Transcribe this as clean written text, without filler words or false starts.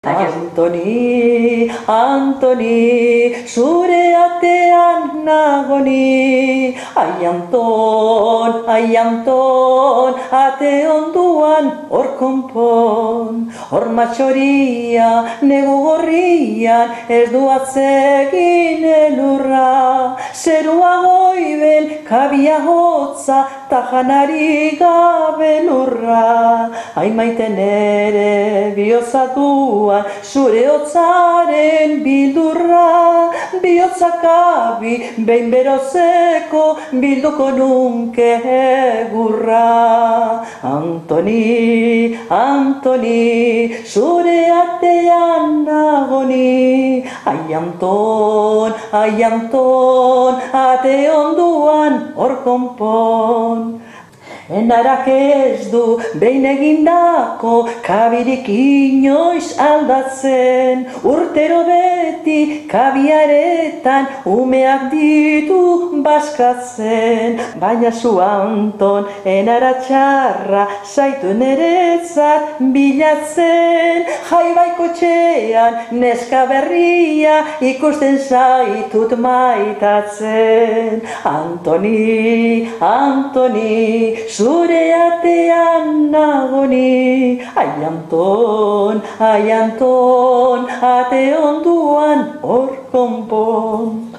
Antoni, Antoni, zure atean nagoni. Ai Anton, ate onduan hor konpon. Hor matxoria, nego gorrian, ez du atzegin elurra. Zerua goibel, kabia hotza, ta janari gabe lurra. Ai maiten ere bihotzatua, zure hotzaren bildurra, bihotzakabi behin berozeko bilduko nunke egurra. Antoni, Antoni, zure artean nagoni. Ai Anton, ate onduan hor konpon. Enarak ez du behin egindako kabirik inoiz aldatzen. Urtero beti kabiaretan umeak ditu baskatzen. Baina zu Anton, enara txarra zaitu neretzat bilatzen. Jaibaiko txean neska berria ikusten zaitut maitatzen. Antoni, Antoni, zure atean nagoni. Ai Anton, ate onduan hor konpon.